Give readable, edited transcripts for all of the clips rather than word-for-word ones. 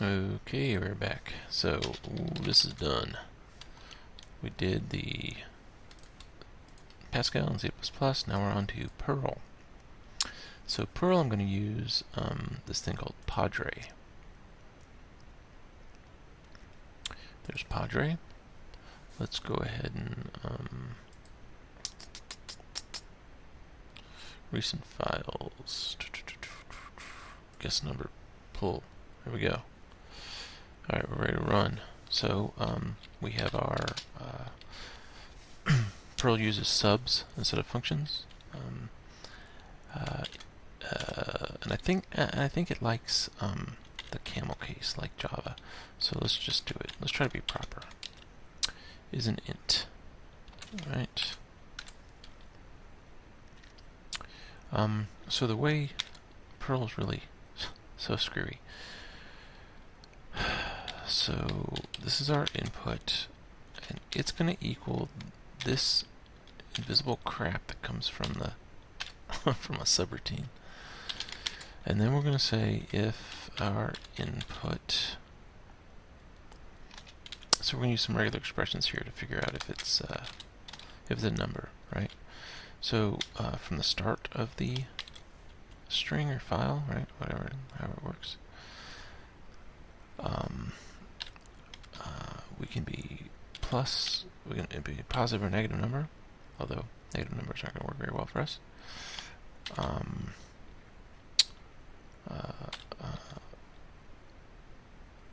Okay, we're back. So this is done. We did the Pascal and C++. Now we're on to Perl. So Perl, I'm going to use this thing called Padre. There's Padre. Let's go ahead and recent files. Guess number pull. There we go. Alright, we're ready to run. So we have our Perl uses subs instead of functions, and I think it likes the camel case like Java. So let's just do it. Let's try to be proper. Is an int, right? So the way Perl is really so screwy. So this is our input, and it's going to equal this invisible crap that comes from the from a subroutine. And then we're going to say if our input. So we're going to use some regular expressions here to figure out if it's a number, right? So from the start of the string or file, right? However it works. We can be plus, we can be a positive or negative number, although negative numbers aren't going to work very well for us.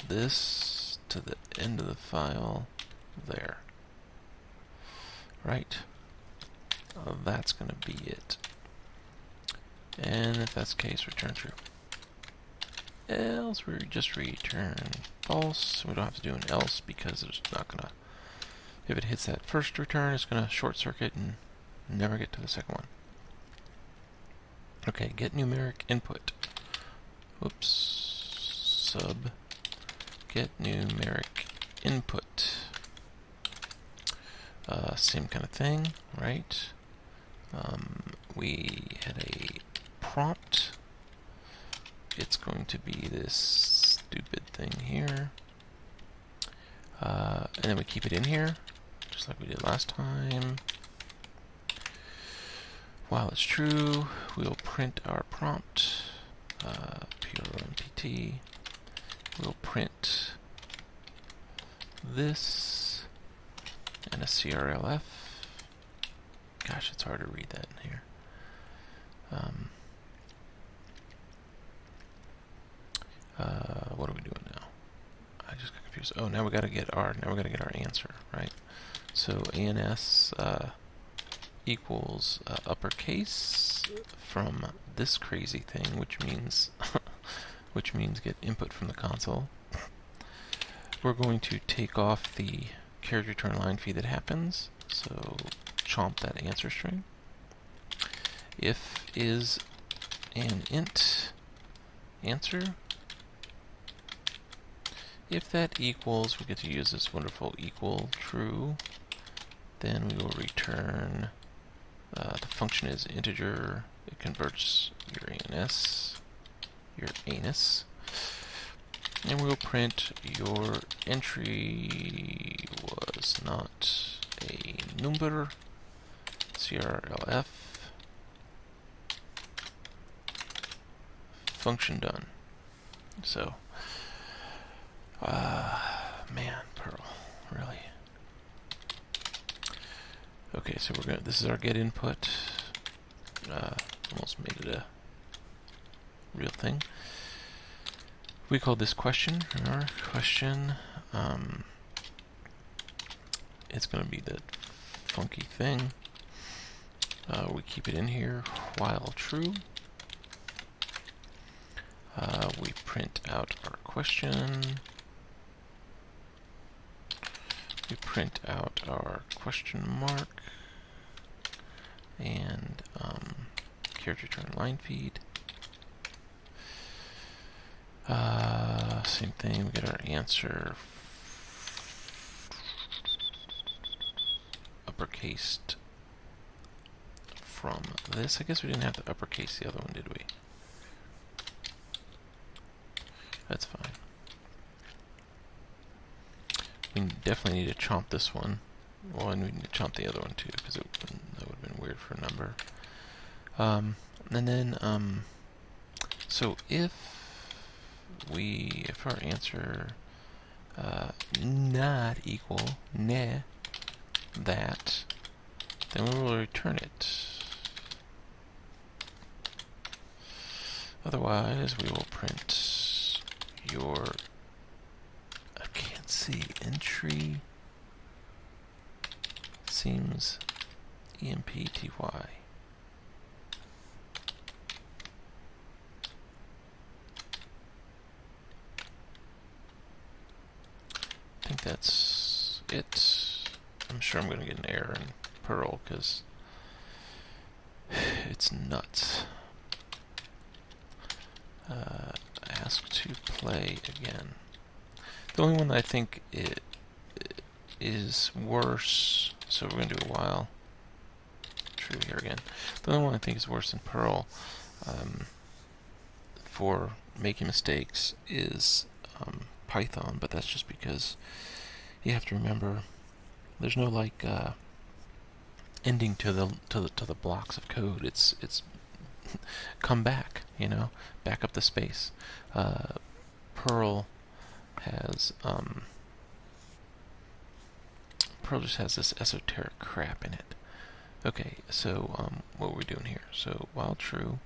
This to the end of the file there. Right? That's going to be it. And if that's the case, return true. Else we just return false. We don't have to do an else because it's not going to, if it hits that first return, it's going to short circuit and never get to the second one. Okay, get numeric input. Whoops. Sub. Get numeric input. Same kind of thing, right? We had a prompt. It's going to be this stupid thing here. And then we keep it in here, just like we did last time. While it's true, we'll print our prompt. PRMPT. We'll print this and a CRLF. Gosh, it's hard to read that in here. What are we doing now? I just got confused. Oh, now we got to get our answer, right? So ANS equals uppercase from this crazy thing, which means get input from the console. We're going to take off the carriage return line feed that happens. So chomp that answer string. If is an int answer. If that equals, we get to use this wonderful equal true. Then we will return, the function is integer. It converts your anus. And we'll print your entry was not a number. CRLF. Function done. So, man, Perl, really. Okay, so this is our get input. Almost made it a real thing. We call this question. Remember, question. It's going to be the funky thing. We keep it in here while true. We print out our question. We print out our question mark and carriage return line feed. Same thing, we get our answer uppercased from this. I guess we didn't have to uppercase the other one, did we? That's fine. definitely need to chomp this one. Well, and we need to chomp the other one too, because that would have been weird for a number. And then, so if our answer not equal that, then we will return it. Otherwise, we will print your, I can't see, entry seems empty. I think that's it. I'm sure I'm going to get an error in Perl because it's nuts. Ask to play again. The only one that I think it is worse, so we're going to do a while. True here again. The only one I think is worse than Perl for making mistakes is Python, but that's just because you have to remember there's no like ending to the blocks of code. It's come back, you know, back up the space. Perl has Perl just has this esoteric crap in it. Okay, so what are we doing here? So while true,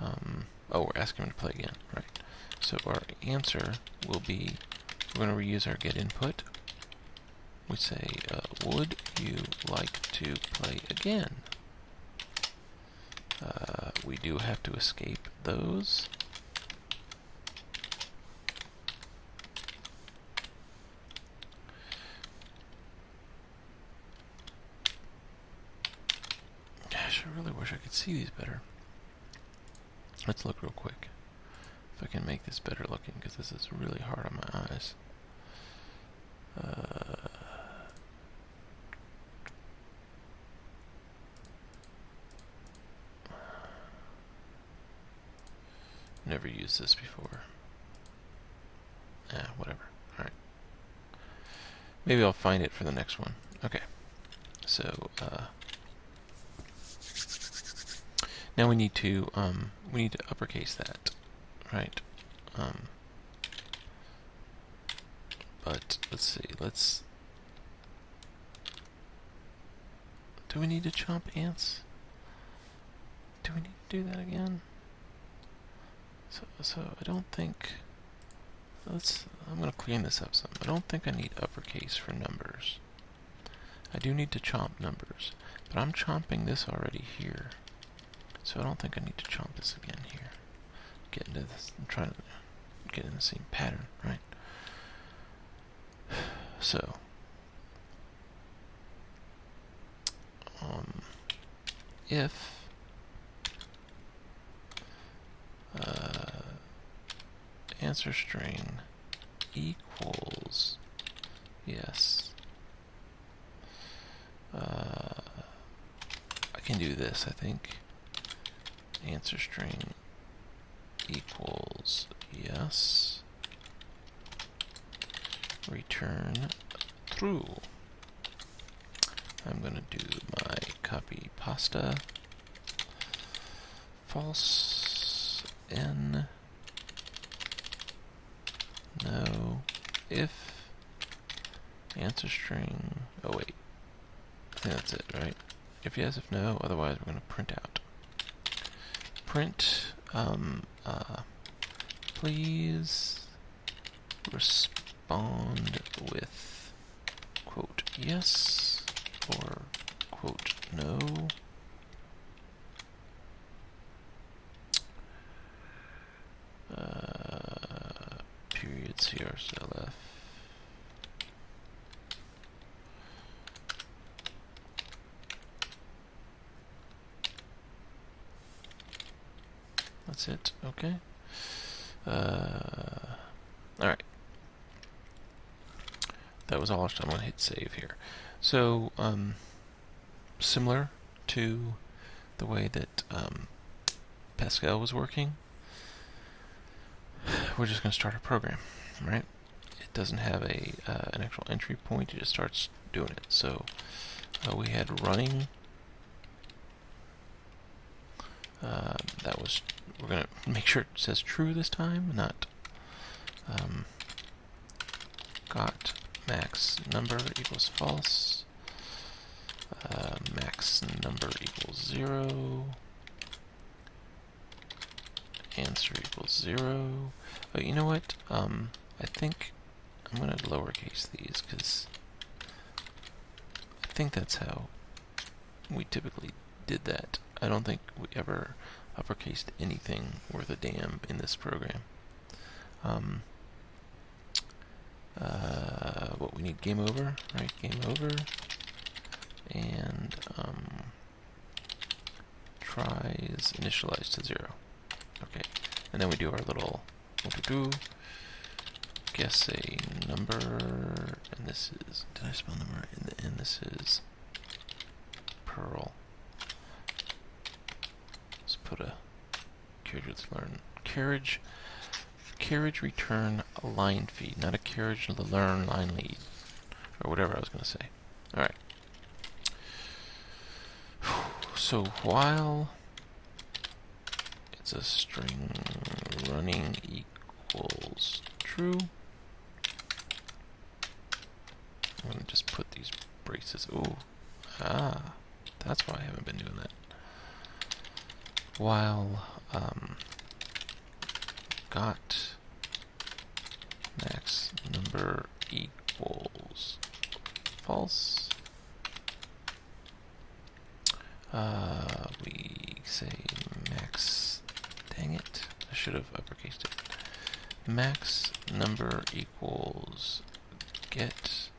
oh, we're asking him to play again, right? So our answer will be, we're going to reuse our get input. We say, would you like to play again? We do have to escape those. Gosh, I really wish I could see these better. Let's look real quick. If I can make this better looking, because this is really hard on my eyes. Never used this before. Whatever. Alright. Maybe I'll find it for the next one. Okay. So, now we need to uppercase that, right? But let's see. Do we need to chomp ants? Do we need to do that again? So I don't think. I'm gonna clean this up some. I don't think I need uppercase for numbers. I do need to chomp numbers, but I'm chomping this already here. So I don't think I need to chomp this again here. Get into this. I'm trying to get in the same pattern, right? So, if answer string equals yes, I can do this, I think. Answer string equals yes, return true. I'm going to do my copy pasta false n no if answer string, oh wait, I think that's it, right? If yes, if no, otherwise we're going to print out. Print, please respond with quote yes or quote no. Period CRCLF. That's it. Okay. Alright. That was all. I'm going to hit save here. So, similar to the way that Pascal was working, we're just going to start a program, right? doesn't have an actual entry point. It just starts doing it. So we had running. We're gonna make sure it says true this time, not got max number equals false. Max number equals 0. Answer equals 0. Oh, you know what? I think I'm going to lowercase these because I think that's how we typically did that. I don't think we ever uppercased anything worth a damn in this program. What we need, game over, right? Game over. And tries initialized to 0. Okay, and then we do our little guess a number, and this is, did I spell number? And this is Perl. Let's put a carriage return a line feed, not a carriage learn line lead, or whatever I was going to say. All right. So while it's a string running equals true, I'm going to just put these braces. Ooh, that's why I haven't been doing that. While got max number equals false, we say max, dang it, I should have uppercased it. Max number equals get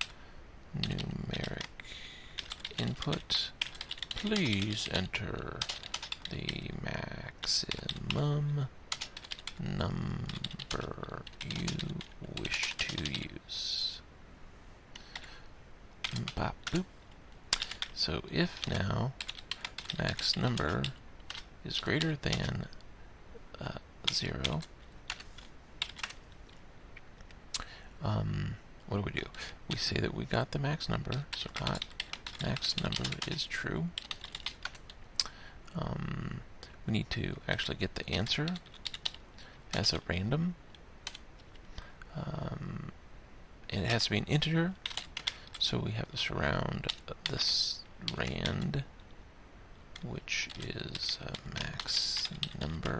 numeric input. Please enter the maximum number you wish to use. Bop, boop. So if now max number is greater than 0, what do? We say that we got the max number, so got max number is true. We need to actually get the answer as a random, and it has to be an integer, so we have to surround this rand, which is max number,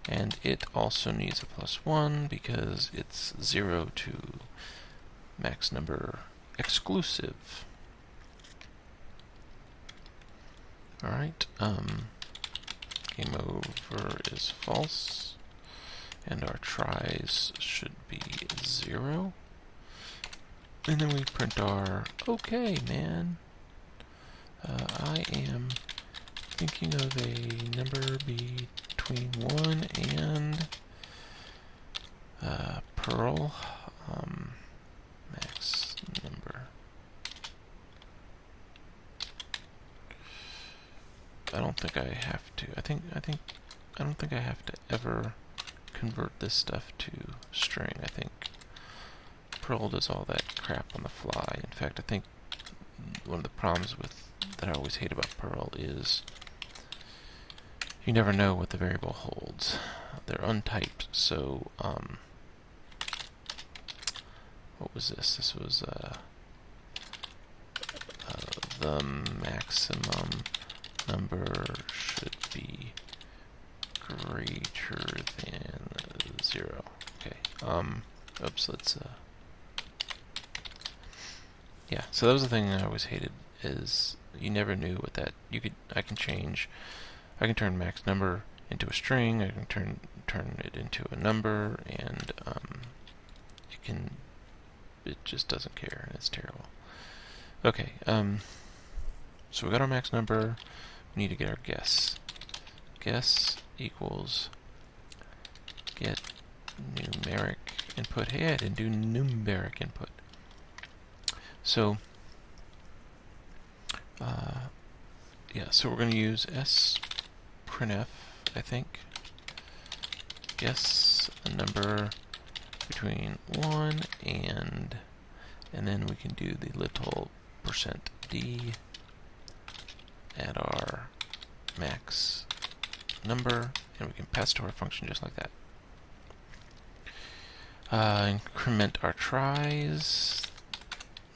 and it also needs a +1 because it's 0 to max number exclusive. Alright, game over is false, and our tries should be 0. And then we print our, okay, man, I am thinking of a number between 1 and Perl, max number. I don't think I have to. I don't think I have to ever convert this stuff to string. I think Perl does all that crap on the fly. In fact, I think one of the problems that I always hate about Perl is you never know what the variable holds. They're untyped, so what was this? This was the maximum number should be greater than 0. Okay. Oops. Let's. Yeah. So that was the thing I always hated, is you never knew what that I can turn max number into a string. I can turn it into a number, and it just doesn't care, and it's terrible. Okay. So we got our max number. We need to get our guess. Guess equals get numeric input. Hey, I didn't do numeric input. So, yeah, so we're going to use sprintf, I think. Guess a number between 1 and then we can do the little %d at our max number, and we can pass to our function just like that. Increment our tries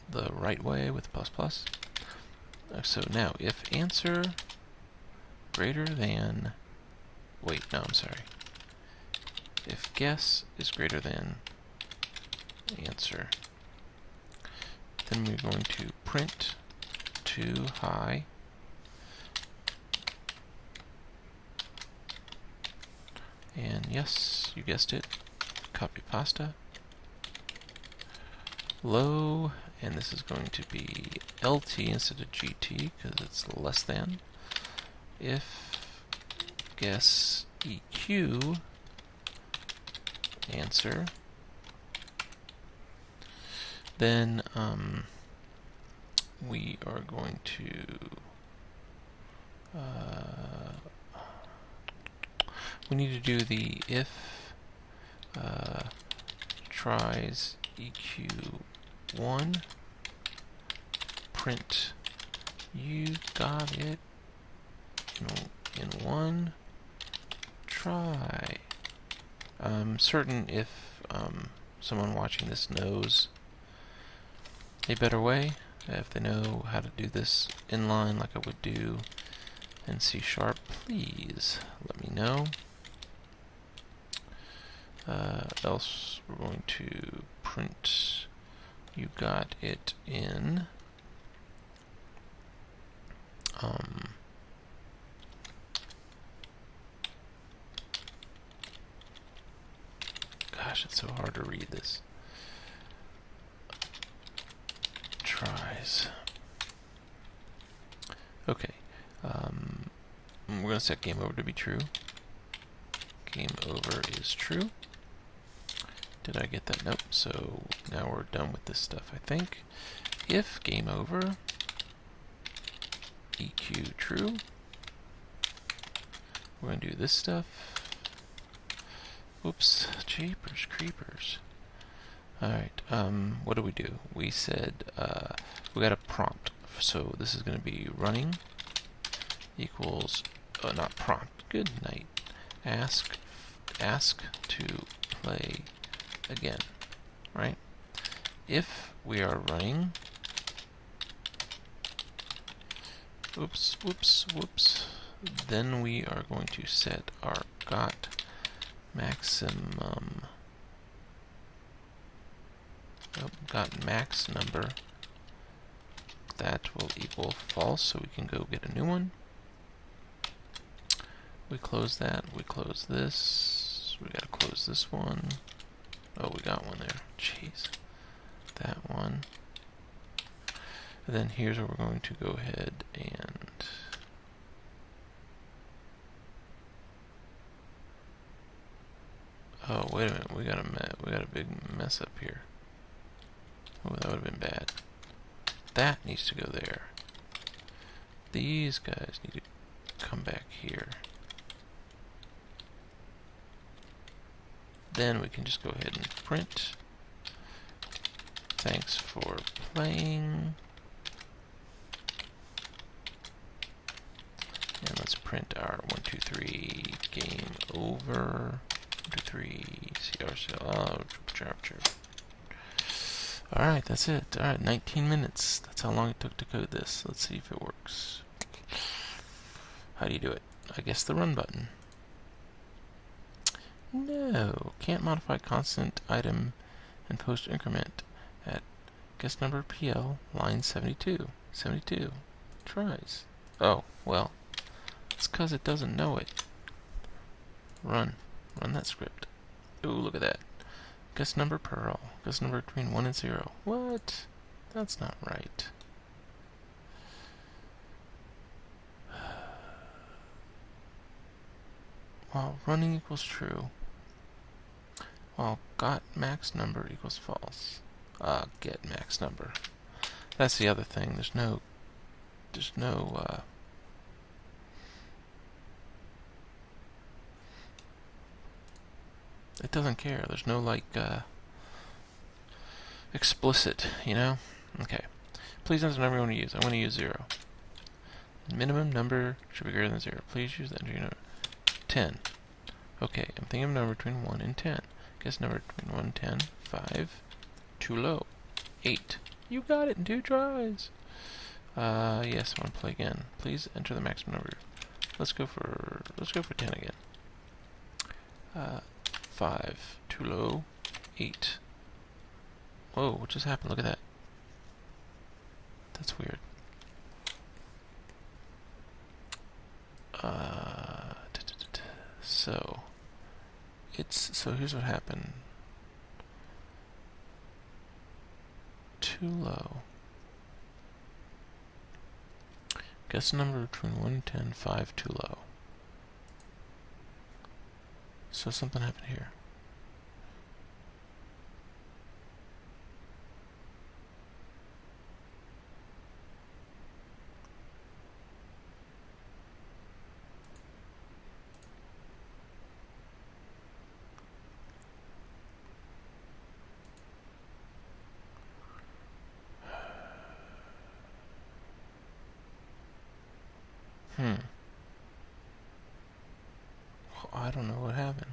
the right way with ++. So now, if answer greater than, wait, no, I'm sorry. If guess is greater than answer, then we're going to print to high, and yes, you guessed it, copy pasta, low, and this is going to be LT instead of GT because it's less than. If guess EQ answer, then we are going to we need to do the if tries EQ1 print you got it in one try. I'm certain if someone watching this knows a better way, if they know how to do this inline like I would do in C#, please let me know. Else we're going to print you got it in gosh, it's so hard to read this. Tries. Okay. We're going to set game over to be true. Game over is true. Did I get that? Nope. So now we're done with this stuff, I think. If game over, EQ true, we're going to do this stuff. Oops, jeepers creepers. Alright, what do? We said we got a prompt. So this is going to be running equals, not prompt, good night. Ask to play again, right? If we are running, whoops, then we are going to set our got maximum, got max number. That will equal false, so we can go get a new one. We close that, we close this, we gotta close this one. Oh, we got one there, jeez. That one. And then here's where we're going to go ahead and oh, wait a minute, we got a big mess up here. Oh, that would have been bad. That needs to go there. These guys need to come back here. Then we can just go ahead and print. Thanks for playing. And let's print our 1, 2, 3 game over. 1, 2, 3 CR. Alright, that's it. Alright, 19 minutes. That's how long it took to code this. Let's see if it works. How do you do it? I guess the run button. No, can't modify constant item and post increment at guess number PL line 72. 72 tries. Oh, well, it's because it doesn't know it. Run that script. Ooh, look at that. Guess number Perl. Guess number between 1 and 0. What? That's not right. While running equals true, while got max number equals false. Get max number. That's the other thing. There's no it doesn't care. There's no like explicit, you know? Okay. Please enter the number you want to use. I want to use 0. Minimum number should be greater than 0. Please use the entry number. 10. Okay, I'm thinking of a number between 1 and 10. Guess number between 1 and 10. 5. Too low. 8. You got it in 2 tries. Yes, I want to play again. Please enter the maximum number. Let's go for 10 again. 5. Too low. 8. Whoa, what just happened? Look at that. That's weird. So here's what happened. Too low. Guess a number between 1 and 10, 5 too low. So something happened here. I don't know what happened.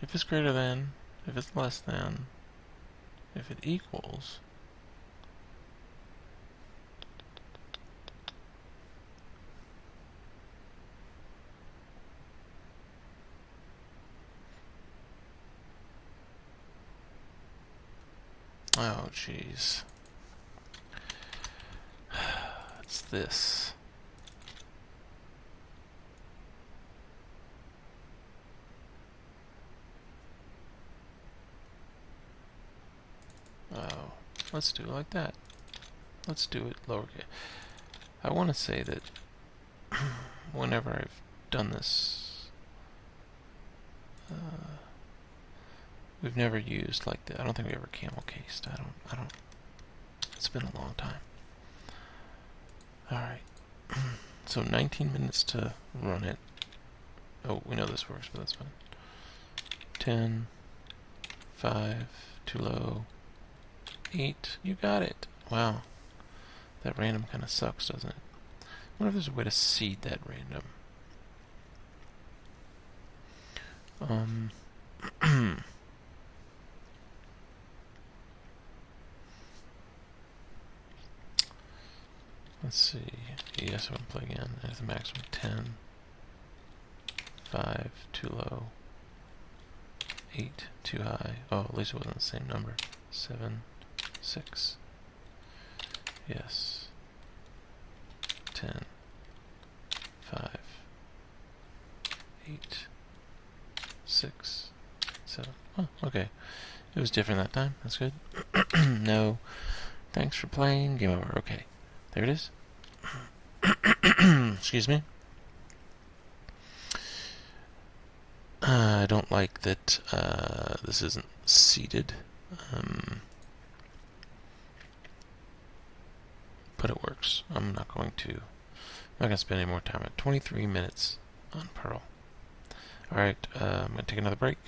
If it's greater than, if it's less than, if it equals. Oh, jeez. It's this. Oh, let's do it like that. Let's do it lowercase. I want to say that whenever I've done this, we've never used like that. I don't think we ever camel cased. I don't. It's been a long time. Alright. So 19 minutes to run it. Oh, we know this works, but that's fine. 10, 5, too low, 8. You got it. Wow. That random kind of sucks, doesn't it? I wonder if there's a way to seed that random. Let's see. Yes, I want to play again. There's the maximum 10. 5, too low. 8, too high. Oh, at least it wasn't the same number. 7, 6. Yes. 10. 5. 8. 6. 7. Oh, okay. It was different that time. That's good. No. Thanks for playing. Game over. Okay. There it is. Excuse me. I don't like that this isn't seated. But it works. I'm not going to spend any more time at 23 minutes on Perl. Alright, I'm going to take another break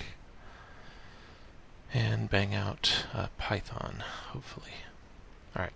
and bang out Python, hopefully. Alright.